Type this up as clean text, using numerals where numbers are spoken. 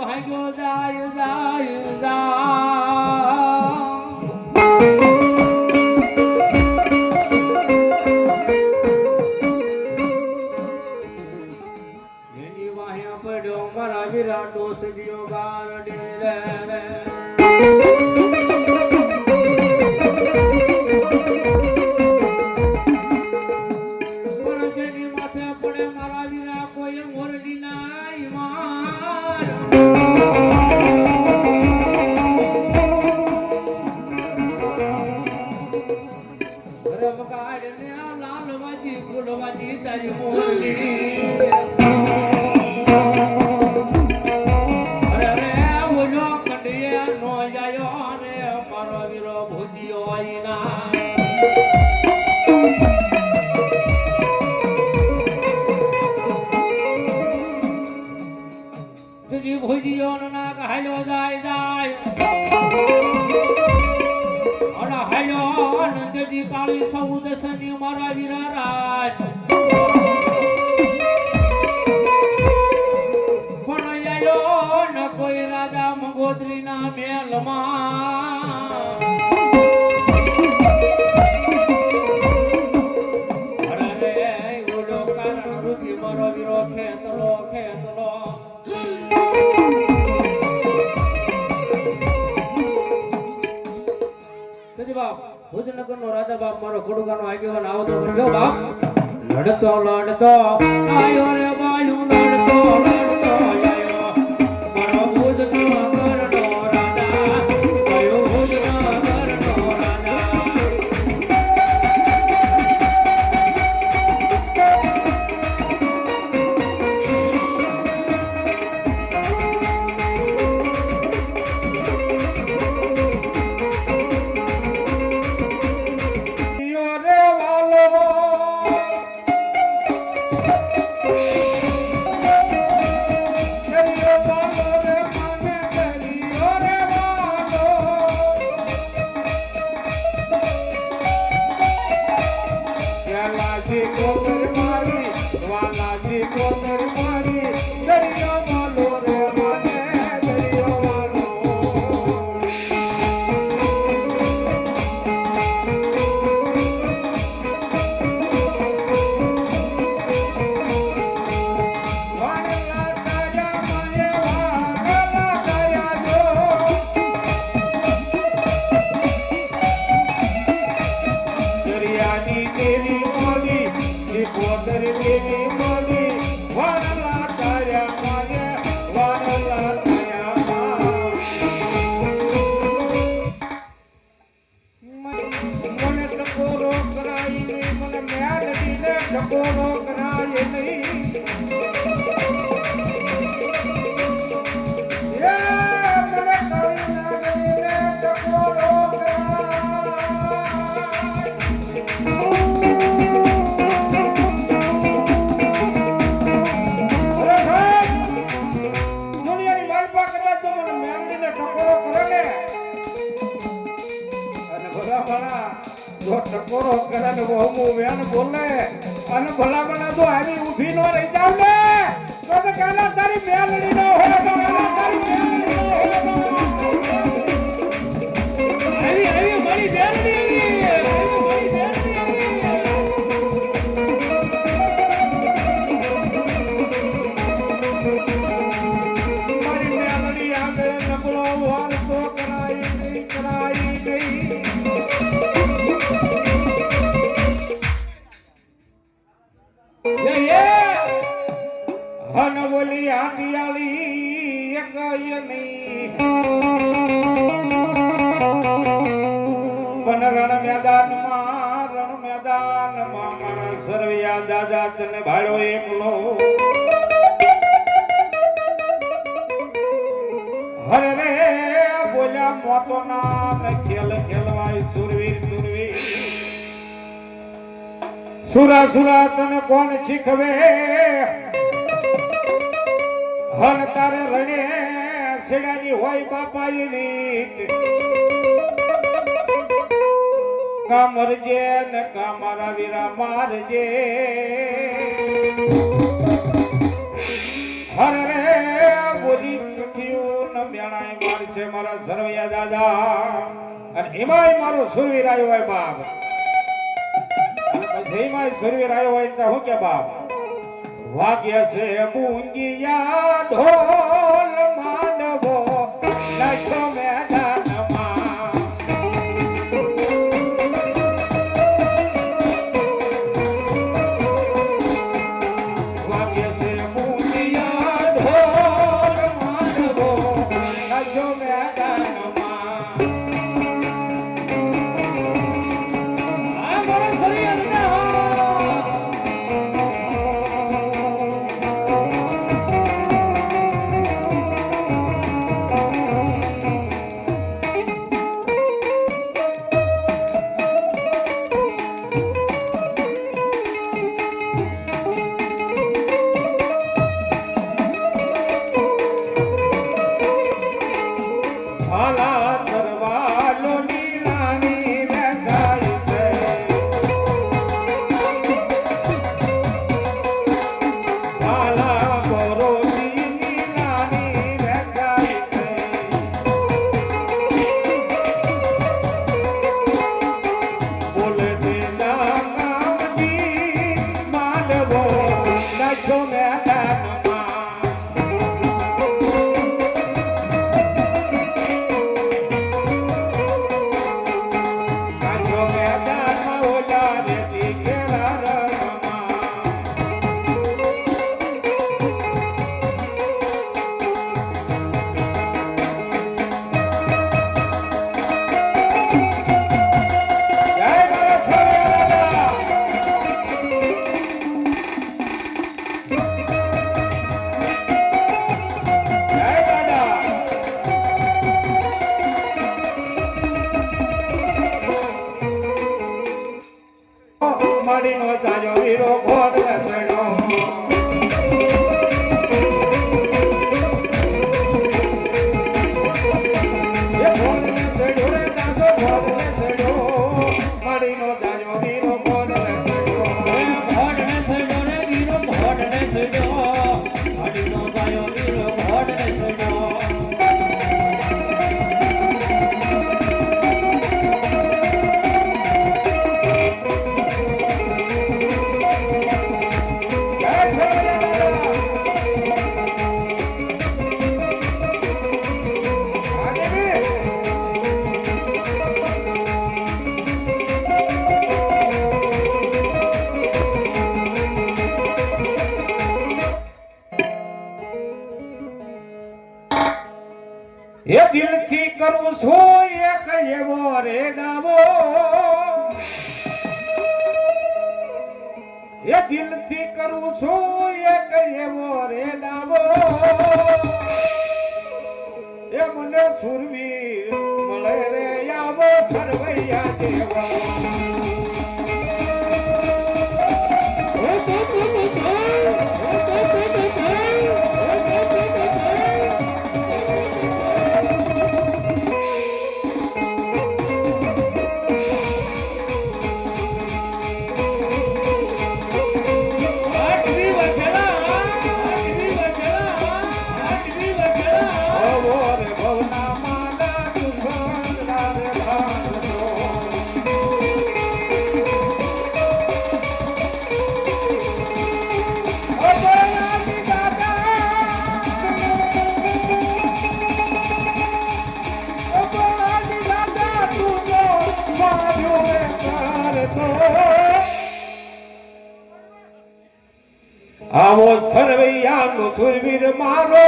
ભાગ્યો જાય જાય જાય એની વાહ્યા પડ્યો મારા વીરા દોષ દિયો ગારડે રે મારા વીરા રાજ પણ આયો ન કોઈ રાજા મંગોત્રી ના મેલમાં અરે ઓલો કારણ રૂપી મારો વીરો ખેતલો ખેતલો બાપ ભુજનગર નો રાજા બાપ મારો ખોડુગાનો આગેવાન આવતો ગયો બાપ લડતો લડતો આયો રે બાયું લડતો લડતો આયો મારો ભુજનગર નો રાજા આયો ભુજનગર નો રાજા ટકોરો કરે ને બહુ વેન બોલે અને ભલા બના તો આવી ઊભી નો રહી જાવ ને તો કાલા તારી મેલડી નો હોય તો તારી મેલડી નો હોય આવી આવી મારી મેલડી દાદા તને ભાડો એકલો હરે રે બોલ્યા મોતો નામ ખેલ ખેલવાય સુરવીર સુરવીર સુરા સુરા તને કોણ શીખવે હર તારે રણે સેડાની હોય બાપાઈ રીત કા મરજે ને કા મારા વીરા મારજે હર રે બોલી ચૂઠી છે મારા સરવૈયા દાદા અને એમાંય મારો સુરવીર આવ્યો હોય બાપ અને પછી એમાંય સુરવીર આવ્યો હોય તો હું કે બાપ વાગ્ય છે મૂંગિયા ઢોલ માંડવો લખો મેદાનમાં વાગ્ય છે મૂંગિયા ઢોલ માંડવો લખો મેદાનમાં આ મારા શરીરના માડીનો તાજો વીરો ઘોડ લસડો એ ઘોડ લસડો રે તાજો ઘોડ લસડો માડીનો તાજો વીરો ઘોડ લસડો એ ઘોડ લસડો રે વીરો ઘોડ લસડો માડીનો તાજો વીરો ઘોડ લસડો એ દિલથી કરું છું એક એવો રે દાવો એ દિલથી કરું છું એક એવો રે દાવો એ મને સુરવીર મળે રે આવો સરવૈયા દેવા આવો સરવૈયાનો સુરવીર મારો